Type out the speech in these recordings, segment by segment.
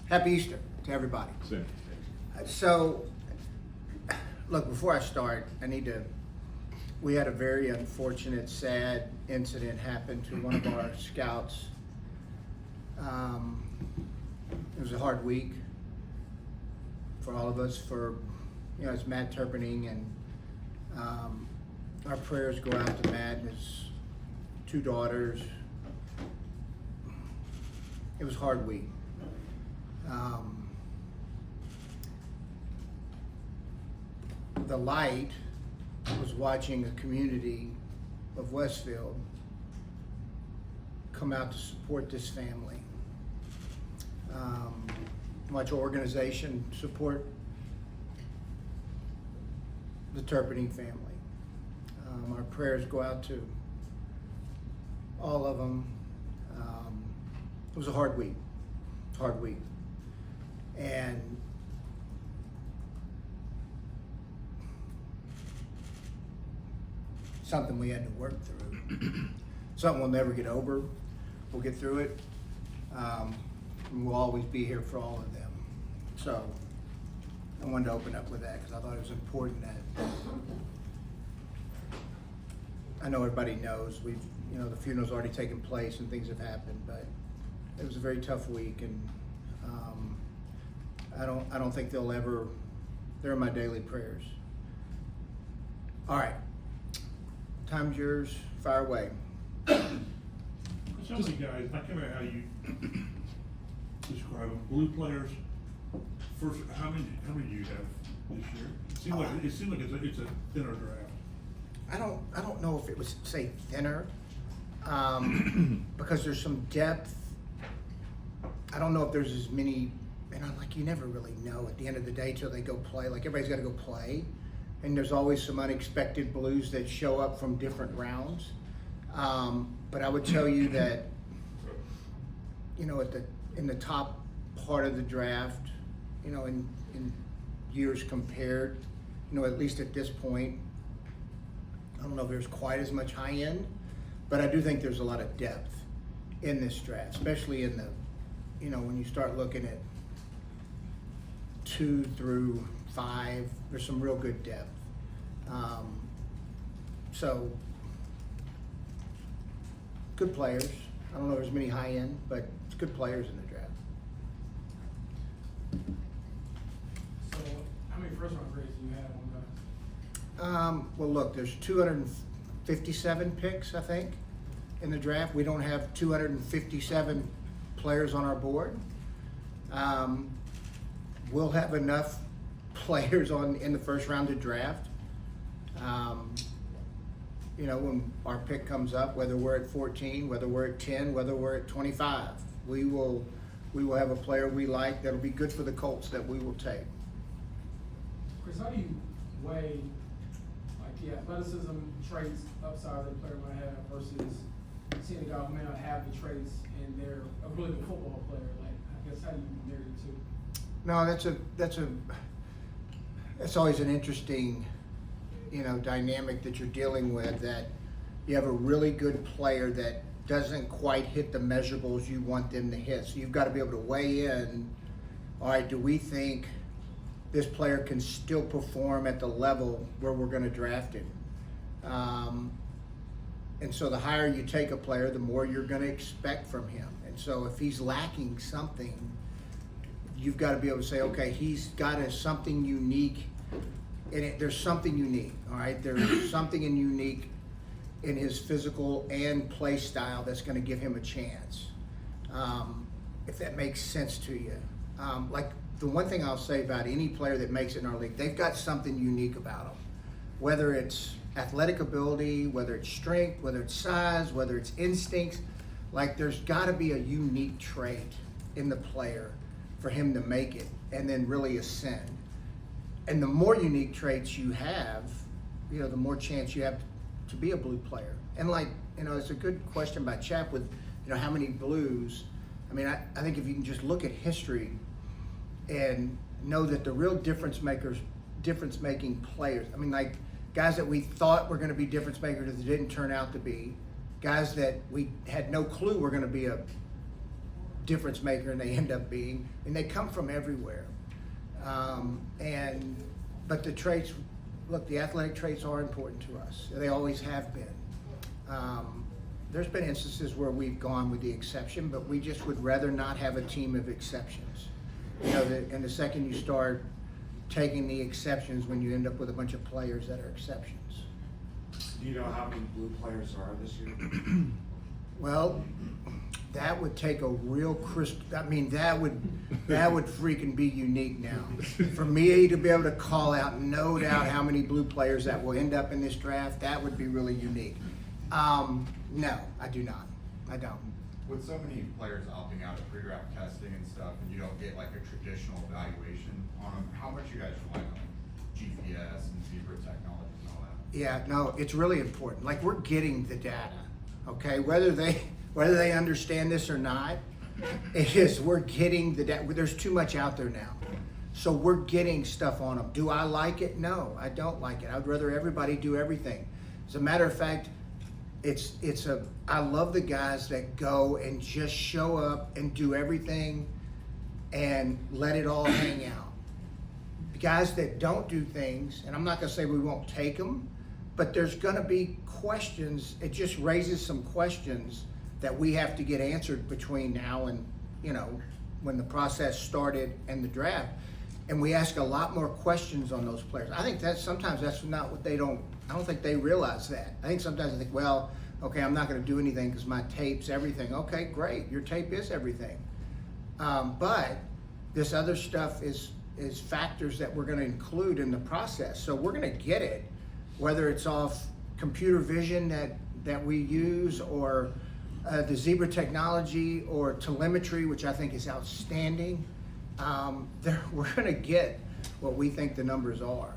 Happy Easter to everybody. Same. So, look, before I start, we had a very unfortunate, sad incident happen to one of our scouts. It was a hard week for all of us, it's Matt Turpinning, and our prayers go out to Matt and his two daughters. It was a hard week. The Light was watching a community of Westfield come out to support this family. Watch organization support the Turpinning family. Our prayers go out to all of them. It was a hard week. And something we had to work through. Something we'll never get over. We'll get through it. And we'll always be here for all of them. So I wanted to open up with that because I thought it was important that I know everybody knows the funeral's already taken place and things have happened, but it was a very tough week, and I don't think they're in my daily prayers. All right, time's yours, fire away. Some of the guys, I can't remember how you describe them. Blue players. First, how many do you have this year? It seems like it's a thinner draft. I don't know if it was say thinner, because there's some depth. I don't know if there's as many, and you never really know at the end of the day till they go play. Like, everybody's got to go play, and there's always some unexpected blues that show up from different rounds. But I would tell you that, in the top part of the draft, in years compared, at least at this point, I don't know if there's quite as much high end, but I do think there's a lot of depth in this draft, especially in the, when you start looking at 2 through 5, there's some real good depth. So good players. I don't know if there's many high end, but it's good players in the draft. So how many first round grades do you have on guys? Well, look, there's 257 picks, I think, in the draft. We don't have 257 players on our board. We'll have enough players in the first round to draft. When our pick comes up, whether we're at 14, whether we're at 10, whether we're at 25, we will have a player we like that'll be good for the Colts that we will take. Chris, how do you weigh the athleticism, traits, upside that a player might have versus seeing a guy who may not have the traits and they're a really good football player? I guess how do you marry the two? No, that's always an interesting, dynamic that you're dealing with, that you have a really good player that doesn't quite hit the measurables you want them to hit. So you've got to be able to weigh in, all right, do we think this player can still perform at the level where we're going to draft him? And so the higher you take a player, the more you're going to expect from him. And so if he's lacking something, you've got to be able to say, okay, he's got something unique in it. There's something unique, all right? There's something unique in his physical and play style that's going to give him a chance, if that makes sense to you. The one thing I'll say about any player that makes it in our league, they've got something unique about them, whether it's athletic ability, whether it's strength, whether it's size, whether it's instincts. There's got to be a unique trait in the player for him to make it and then really ascend. And the more unique traits you have, the more chance you have to be a blue player. And it's a good question by Chap with, how many blues. I think if you can just look at history and know that the real difference making players, guys that we thought were going to be difference makers that didn't turn out to be, guys that we had no clue were going to be a difference maker they end up being, and they come from everywhere. But the traits, look, the athletic traits are important to us. They always have been. There's been instances where we've gone with the exception, but we just would rather not have a team of exceptions. And the second you start taking the exceptions, when you end up with a bunch of players that are exceptions. Do you know how many blue players there are this year? Well, that would take a real crisp. I mean, that would freaking be unique now. For me to be able to call out, no doubt, how many blue players that will end up in this draft, that would be really unique. No, I do not. I don't. With so many players opting out of pre-draft testing and stuff, and you don't get like a traditional evaluation on them, how much you guys rely on GPS and zebra technology and all that? Yeah, no, it's really important. Like, we're getting the data, okay? Whether they understand this or not, we're getting the data. There's too much out there now. So we're getting stuff on them. Do I like it? No, I don't like it. I'd rather everybody do everything. As a matter of fact, I love the guys that go and just show up and do everything and let it all hang out. The guys that don't do things, and I'm not gonna say we won't take them, but there's gonna be questions. It just raises some questions that we have to get answered between now and, when the process started and the draft. And we ask a lot more questions on those players. I think sometimes that's not what I don't think they realize that. I think sometimes they think, well, okay, I'm not gonna do anything because my tape's everything. Okay, great, your tape is everything. But this other stuff is factors that we're gonna include in the process. So we're gonna get it, whether it's off computer vision that we use, or the zebra technology, or telemetry, which I think is outstanding. We're gonna get what we think the numbers are.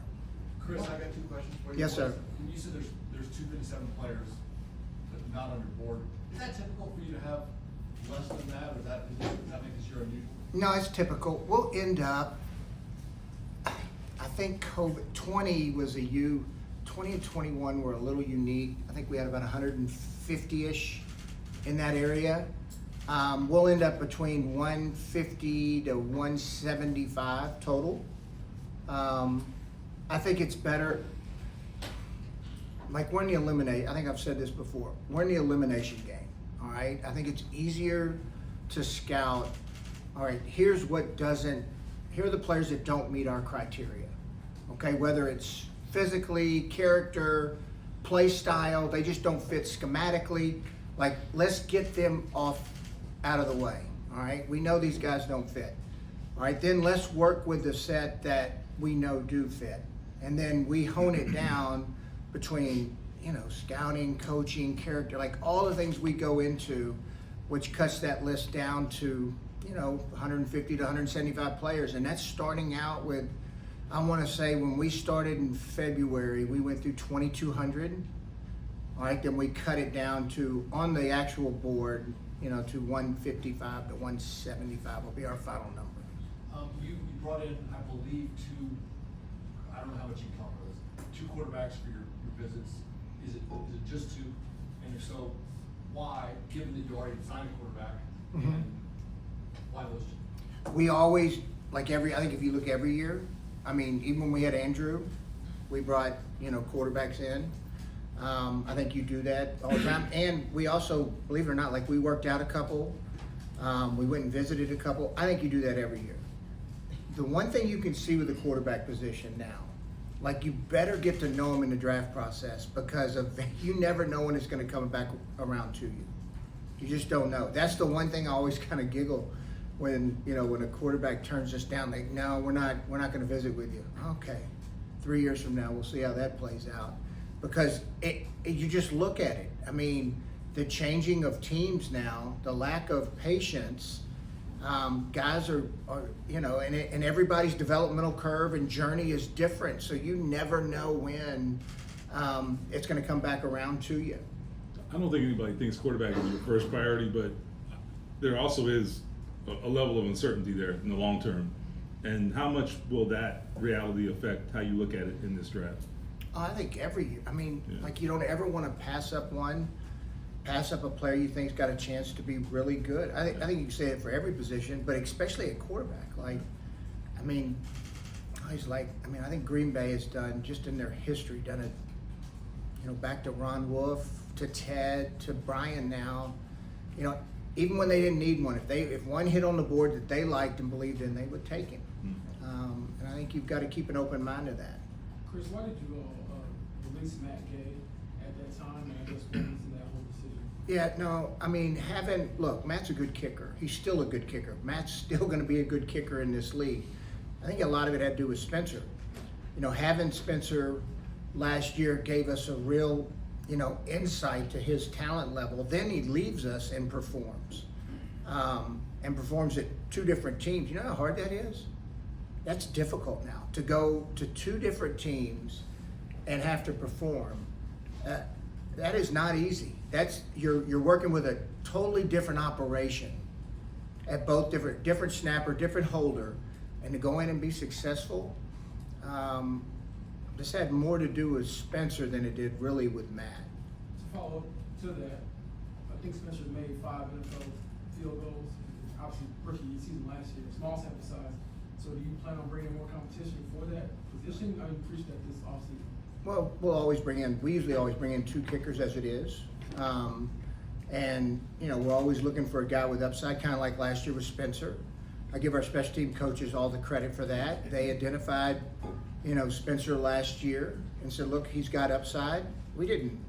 Chris, I got two questions for you. Yes, sir. When you said there's 257 players that are not on your board, is that typical for you to have less than that, or does that make this year unusual? No, it's typical. We'll end up, I think 20 and 21 were a little unique. I think we had about 150-ish in that area. We'll end up between 150 to 175 total. I think it's better, like we're in the eliminate. I think I've said this before. We're in the elimination game, all right? I think it's easier to scout. All right, here are the players that don't meet our criteria, okay? Whether it's physically, character, play style, they just don't fit schematically. Like, let's get them out of the way, all right? We know these guys don't fit. All right, then let's work with the set that we know do fit. And then we hone it down between, scouting, coaching, character, like all the things we go into, which cuts that list down to, 150 to 175 players. And that's starting out with, I want to say when we started in February, we went through 2,200. All right, then we cut it down to, on the actual board, to 155 to 175 will be our final number. You brought in, I believe, I don't know how much you can talk about this, 2 quarterbacks for your visits. Is it just 2? And if so, why, given that you already signed a quarterback, and why those 2? We always, I think if you look every year, even when we had Andrew, we brought, quarterbacks in. I think you do that all the time. And we also, believe it or not, we worked out a couple. We went and visited a couple. I think you do that every year. The one thing you can see with the quarterback position now, you better get to know them in the draft process, because you never know when it's going to come back around to you. You just don't know. That's the one thing I always kind of giggle when a quarterback turns us down. No, we're not going to visit with you. Okay, 3 years from now, we'll see how that plays out. Because you just look at it. The changing of teams now, the lack of patience, guys are and everybody's developmental curve and journey is different. So you never know when it's going to come back around to you. I don't think anybody thinks quarterback is your first priority, but there also is a level of uncertainty there in the long term. And how much will that reality affect how you look at it in this draft? I think every year. You don't ever want to pass up one. pass up a player you think's got a chance to be really good. I think you can say it for every position, but especially at quarterback. Like, I mean, I think Green Bay has done, just in their history, done it, back to Ron Wolf, to Ted, to Brian now. Even when they didn't need one, if one hit on the board that they liked and believed in, they would take him. And I think you've got to keep an open mind to that. Chris, why did you release Matt Gay at that time, and I guess what was in that whole decision? Yeah, no, I mean, look, Matt's a good kicker. He's still a good kicker. Matt's still going to be a good kicker in this league. I think a lot of it had to do with Spencer. Having Spencer last year gave us a real, insight to his talent level. Then he leaves us and performs at two different teams. You know how hard that is? That's difficult now, to go to two different teams and have to perform. That is not easy. You're working with a totally different operation at both different snapper, different holder, and to go in and be successful. This had more to do with Spencer than it did really with Matt. To follow up to that, I think Spencer made 5 NFL field goals. Obviously, rookie season last year, small sample size. So do you plan on bringing more competition for that position? I preach that this offseason. Well, we usually always bring in 2 kickers as it is. And we're always looking for a guy with upside, kind of like last year with Spencer. I give our special team coaches all the credit for that. They identified, Spencer last year and said, look, he's got upside. We didn't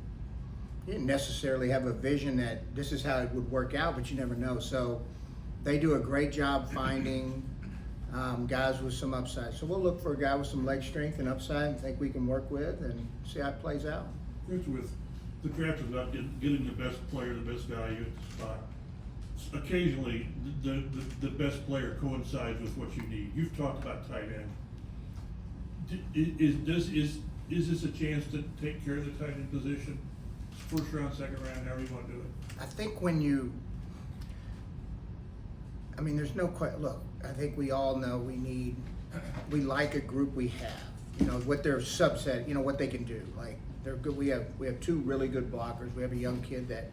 necessarily have a vision that this is how it would work out, but you never know. So they do a great job finding guys with some upside. So we'll look for a guy with some leg strength and upside and think we can work with and see how it plays out. First, with the draft is about getting the best player, the best value at the spot. Occasionally, the best player coincides with what you need. You've talked about tight end. Is this a chance to take care of the tight end position? First round, second round, however you want to do it. I think there's no question. Look, I think we all know we like a group we have. What their subset, what they can do. Like, they're good. We have 2 really good blockers. We have a young kid that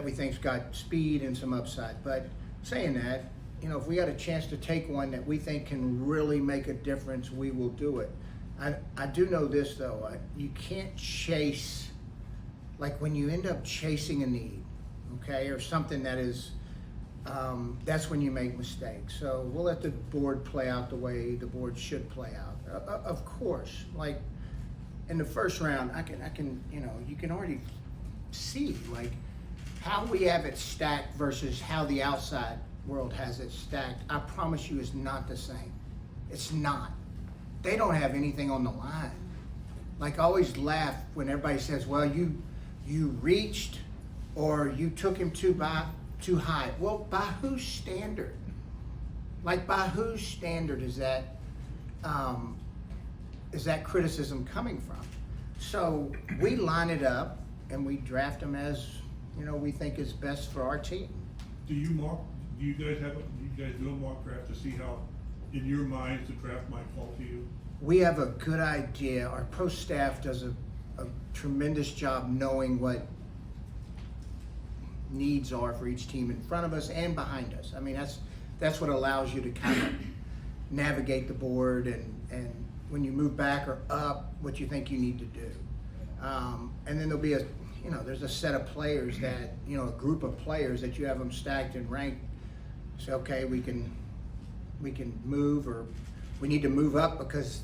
we think's got speed and some upside. But saying that, if we got a chance to take one that we think can really make a difference, we will do it. I do know this though, you can't chase, like when you end up chasing a need, okay, or something that is, that's when you make mistakes. So we'll let the board play out the way the board should play out. Of course, like in the first round, I can, you can already see like how we have it stacked versus how the outside world has it stacked. I promise you, is not the same. It's not. They don't have anything on the line. Like, I always laugh when everybody says, well, you reached or you took him too high. Well, by whose standard? Like, by whose standard is that criticism coming from? So we line it up and we draft them as, we think is best for our team. Do you guys do a mock draft to see how, in your minds, the draft might fall to you? We have a good idea. Our pro staff does a tremendous job knowing what needs are for each team in front of us and behind us. I mean, that's what allows you to kind of navigate the board and when you move back or up, what you think you need to do. And then there'll be there's a set of players that, a group of players that you have them stacked and ranked. Say, okay, we can move, or we need to move up because,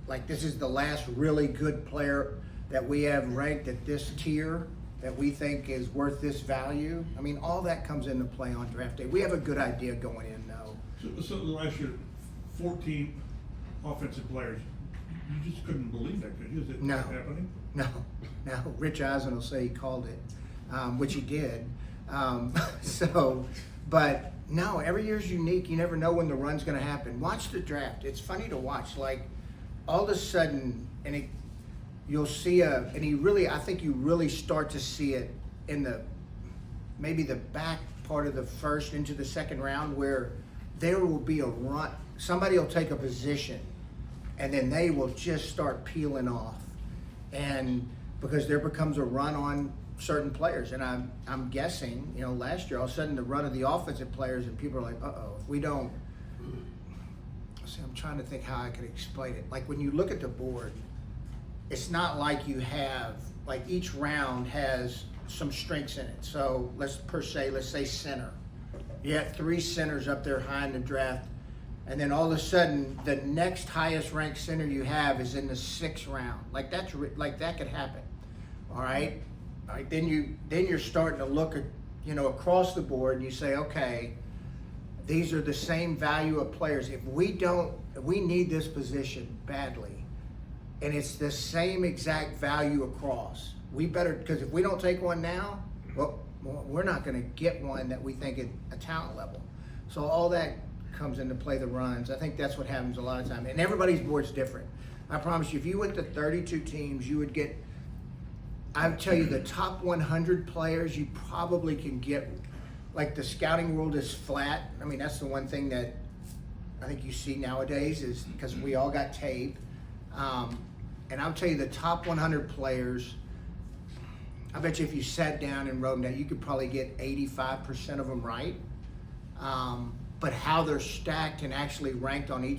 like, this is the last really good player that we have ranked at this tier that we think is worth this value. I mean, all that comes into play on draft day. We have a good idea going in, though. So last year, 14 offensive players. You just couldn't believe that, could you? Is it No. happening? No. Rich Eisen will say he called it, which he did. But no, every year's unique. You never know when the run's going to happen. Watch the draft. It's funny to watch. Like, all of a sudden, you'll see I think you really start to see it in maybe the back part of the first into the second round, where there will be a run. Somebody will take a position and then they will just start peeling off. And because there becomes a run certain players, and I'm guessing, last year all of a sudden the run of the offensive players and people are like, if we don't. See, I'm trying to think how I could explain it. Like when you look at the board, it's not like you have like each round has some strengths in it. So let's say center. You have 3 centers up there high in the draft, and then all of a sudden the next highest ranked center you have is in the 6th round. Like that could happen. All right. Then you're starting to look at across the board and you say, okay, these are the same value of players. If we need this position badly, and it's the same exact value across, we better, because if we don't take one now, well, we're not going to get one that we think at a talent level. So all that comes into play, the runs. I think that's what happens a lot of time. And everybody's board's different. I promise you, if you went to 32 teams, you would get, I would tell you, the top 100 players you probably can get. Like the scouting world is flat. I mean, that's the one thing that I think you see nowadays is because we all got tape. And I'll tell you, the top 100 players, I bet you if you sat down and wrote them down, you could probably get 85% of them right. But how they're stacked and actually ranked on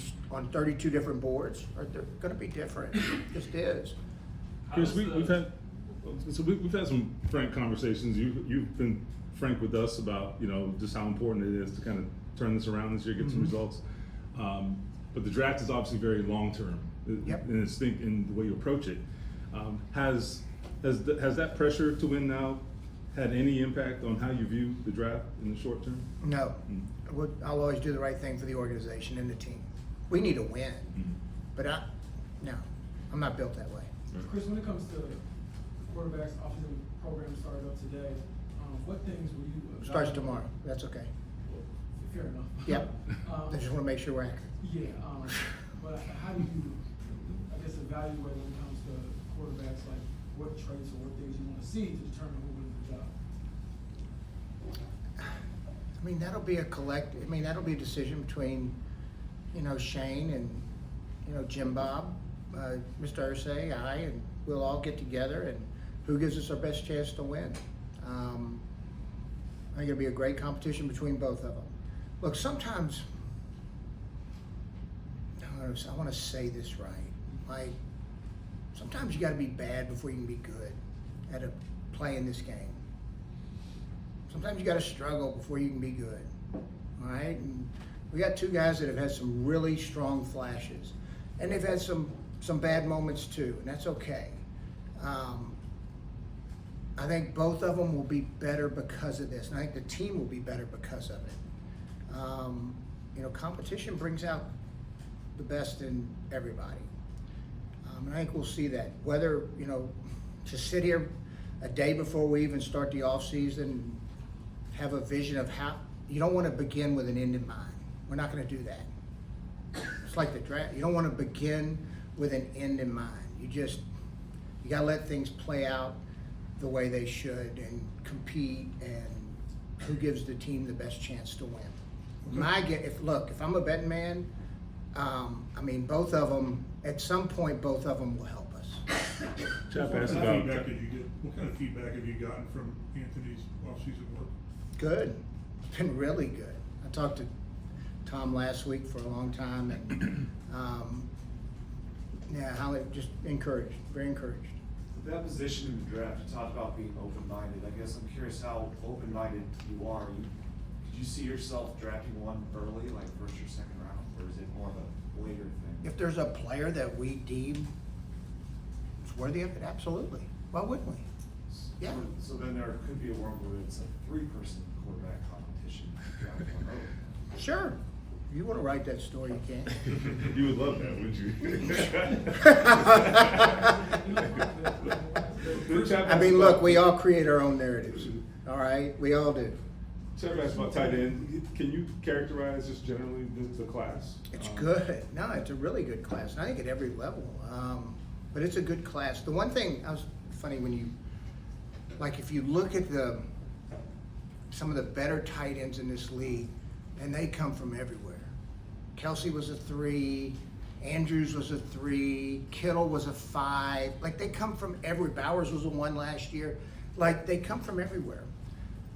32 different boards, they're going to be different. It just is. Chris, we've had some frank conversations. You've been frank with us about just how important it is to kind of turn this around this year, get some results. But the draft is obviously very long term, Yep. in the way you approach it. Has that pressure to win now had any impact on how you view the draft in the short term? No. I'll always do the right thing for the organization and the team. We need to win. But I'm not built that way. Chris, when it comes to quarterbacks, offensive program started up today, what things will you evaluate? Starts tomorrow. That's okay. Fair enough. Yep. I just want to make sure we're accurate. Yeah, but how do you, I guess, evaluate when it comes to quarterbacks, like what traits or what things you want to see to determine who wins the job? I mean, that'll be a decision between, Shane and, Jim Bob, Mr. Irsay, and we'll all get together and who gives us our best chance to win. I think it'll be a great competition between both of them. Look, sometimes, I want to say this right. Like, sometimes you got to be bad before you can be good at playing this game. Sometimes you got to struggle before you can be good. All right? And we got 2 guys that have had some really strong flashes, and they've had some bad moments too, and that's okay. I think both of them will be better because of this, and I think the team will be better because of it. Competition brings out the best in everybody. And I think we'll see that. Whether, to sit here a day before we even start the off season, have a vision of how, you don't want to begin with an end in mind. We're not going to do that. It's like the draft. You don't want to begin with an end in mind. You got to let things play out the way they should and compete, and who gives the team the best chance to win. If I'm a betting man, both of them, at some point, both of them will help us. Chap What asked kind about. of feedback did you get? What kind of feedback have you gotten from Anthony's off-season work? Good. It's been really good. I talked to Tom last week for a long time, and just encouraged, very encouraged. With that position in the draft, you talked about being open-minded. I guess I'm curious how open-minded you are. Could you see yourself drafting one early, like first or second round, or is it more of a later thing? If there's a player that we deem is worthy of it, absolutely. Why wouldn't we? Yeah. So then there could be a world where it's a 3-person quarterback competition. Draft one early. Sure. If you want to write that story, you can. You would love that, wouldn't you? Look, we all create our own narratives. All right? We all do. Chap asked about tight end. Can you characterize just generally the class? It's good. No, it's a really good class. And I think at every level. But it's a good class. The one thing, funny when you, if you look at some of the better tight ends in this league, and they come from everywhere. Kelsey was a 3, Andrews was a 3, Kittle was a 5. They come from everywhere. Bowers was a 1 last year. Like, they come from everywhere.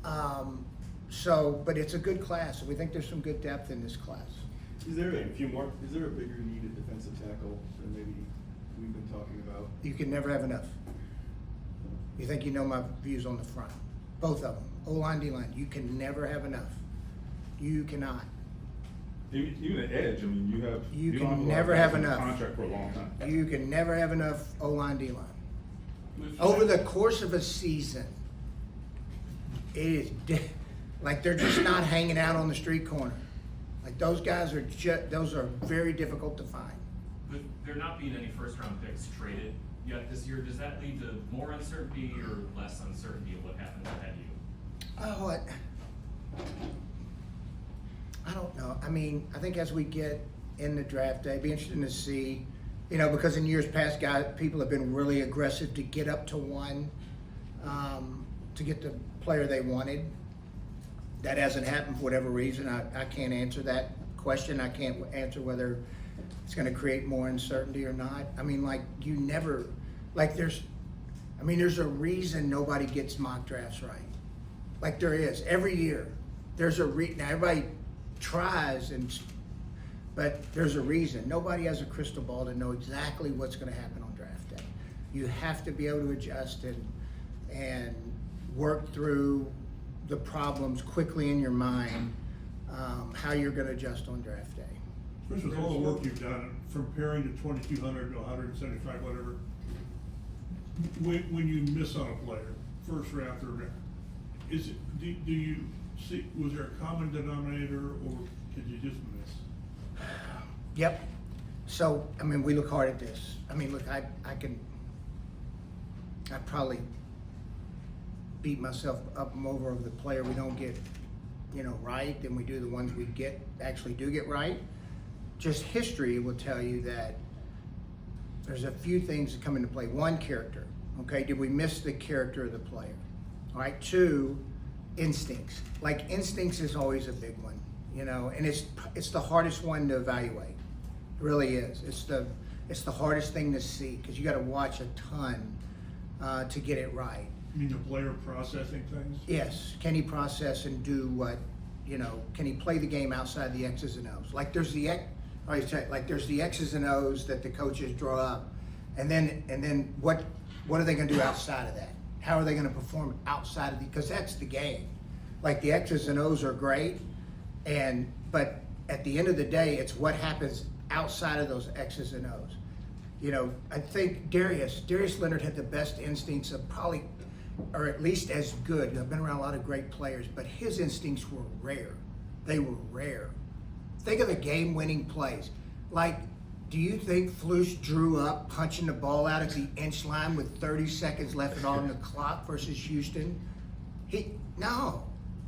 But it's a good class, and we think there's some good depth in this class. Is there a bigger need at defensive tackle than maybe we've been talking about? You can never have enough. You think you know my views on the front. Both of them, O-line, D-line. You can never have enough. You cannot. Even at edge, I mean, you have. You don't can have a lot never of guys have in enough. Contract for a long time. You can never have enough O-line, D-line. Over the course of a season, it is like they're just not hanging out on the street corner. Like, those guys are those are very difficult to find. With there not being any first-round picks traded yet this year, does that lead to more uncertainty or less uncertainty of what happens ahead of you? Oh, I don't know. I mean, I think as we get in the draft day, it'd be interesting to see, because in years past, people have been really aggressive to get up to one, to get the player they wanted. That hasn't happened for whatever reason. I can't answer that question. I can't answer whether it's going to create more uncertainty or not. I mean, there's a reason nobody gets mock drafts right. Like, there is. Every year, there's a reason. Now, everybody tries, but there's a reason. Nobody has a crystal ball to know exactly what's going to happen on draft day. You have to be able to adjust and work through the problems quickly in your mind, how you're going to adjust on draft day. Chris, with all the work you've done, from pairing to 2,200 to 175, whatever, when you miss on a player, first round, third round, do you see, was there a common denominator, or did you just miss? Yep. So, I mean, we look hard at this. I mean, look, I probably beat myself up and over the player we don't get, right, than we do the ones we actually do get right. Just history will tell you that there's a few things that come into play. One, character. Okay, did we miss the character of the player? All right. Two, instincts. Like, instincts is always a big one, and it's the hardest one to evaluate. It really is. It's the hardest thing to see, because you got to watch a ton to get it right. You mean the player processing things? Yes. Can he process and do what, can he play the game outside the X's and O's? Like, there's the X's and O's that the coaches draw up, and then what are they going to do outside of that? How are they going to perform outside of because that's the game. Like, the X's and O's are great, but at the end of the day, it's what happens outside of those X's and O's. I think Darius Leonard had the best instincts of probably, or at least as good. I've been around a lot of great players, but his instincts were rare. They were rare. Think of the game-winning plays. Like, do you think Flus drew up punching the ball out at the inch line with 30 seconds left on the clock versus Houston? No.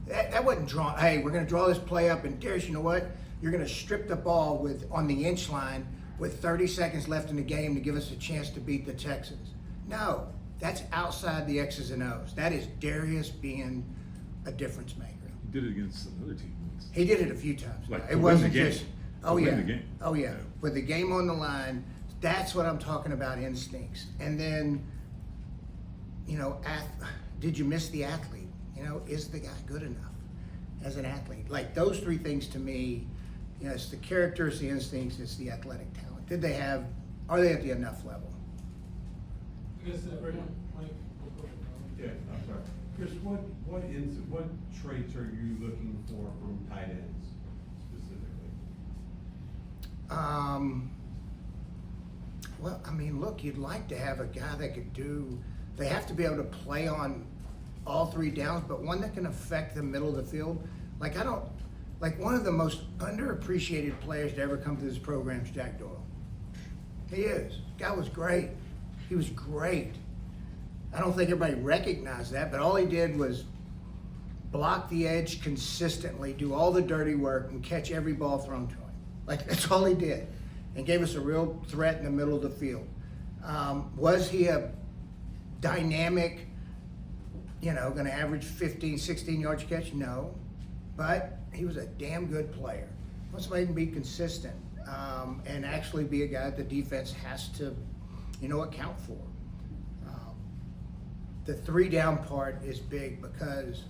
That wasn't drawn. Hey, we're going to draw this play up, and Darius, you know what? You're going to strip the ball on the inch line with 30 seconds left in the game to give us a chance to beat the Texans. No. That's outside the X's and O's. That is Darius being a difference maker. He did it against another team once. He did it a few times. Like, It to win wasn't the game. just, To win the game. Oh yeah. With the game on the line, that's what I'm talking about, instincts. And then, did you miss the athlete? Is the guy good enough as an athlete? Like, those three things to me, it's the character, it's the instincts, it's the athletic talent. Are they at the enough level? I guess Yeah, I'm sorry. Chris, what traits are you looking for from tight ends specifically? Well, I mean, look, you'd like to have a guy that they have to be able to play on all three downs, but one that can affect the middle of the field. One of the most underappreciated players to ever come to this program is Jack Doyle. He is. Guy was great. He was great. I don't think everybody recognized that, but all he did was block the edge consistently, do all the dirty work, and catch every ball thrown to him. Like, that's all he did, and gave us a real threat in the middle of the field. Was he a dynamic, going to average 15, 16 yards a catch? No, but he was a damn good player. Once somebody can be consistent and actually be a guy that the defense has to, account for. the 3-down part is big because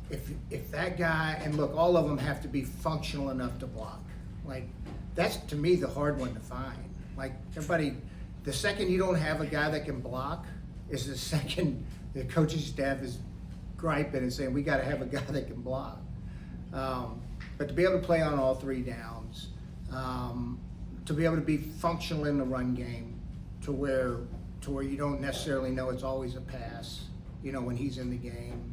if that guy, and look, all of them have to be functional enough to block. Like, that's to me the hard one to find. Like, everybody, the second you don't have a guy that can block is the second the coaching staff is griping and saying, we got to have a guy that can block. But to be able to play on all 3 downs, to be able to be functional in the run game to where you don't necessarily know it's always a pass, when he's in the game.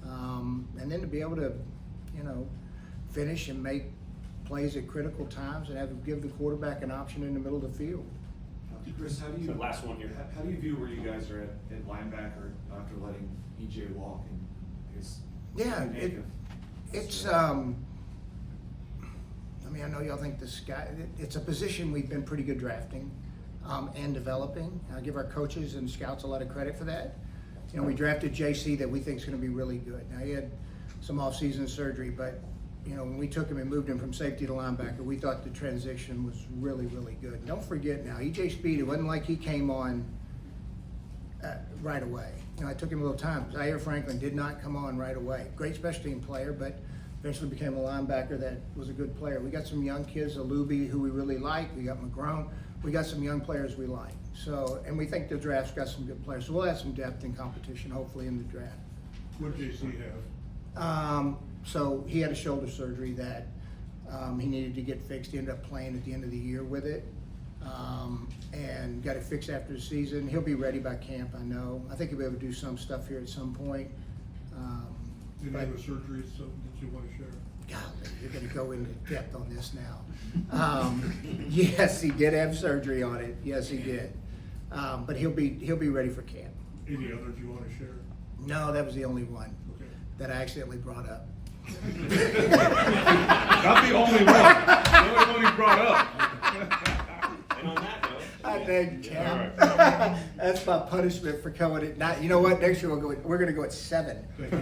And then to be able to, finish and make plays at critical times and give the quarterback an option in the middle of the field. Chris, how do you? So last one here. How do you view where you guys are at linebacker after letting EJ walk? And I guess. Yeah, it's. I know y'all think this guy. It's a position we've been pretty good drafting and developing. I give our coaches and scouts a lot of credit for that. We drafted JC that we think is going to be really good. Now he had some off-season surgery, but when we took him and moved him from safety to linebacker, we thought the transition was really, really good. Don't forget now, EJ Speed, it wasn't like he came on right away. It took him a little time. Zaire Franklin did not come on right away. Great special team player, but eventually became a linebacker that was a good player. We got some young kids, Alubi, who we really like. We got McGrone. We got some young players we like. So, and we think the draft's got some good players. So we'll have some depth and competition, hopefully, in the draft. What did JC have? So he had a shoulder surgery that he needed to get fixed. He ended up playing at the end of the year with it, and got it fixed after the season. He'll be ready by camp, I know. I think he'll be able to do some stuff here at some point. Did he have a surgery, something that you want to share? Golly, you're going to go into depth on this now. Yes, he did have surgery on it. Yes, he did. But he'll be ready for camp. Any others you want to share? No, that was the only one Okay. that I accidentally brought up. Not the only one. The only one he brought up. And on that note. I thank you, All Cam. right. That's my punishment for coming at 9. You know what? Next year we're going to go at 7. Thank you.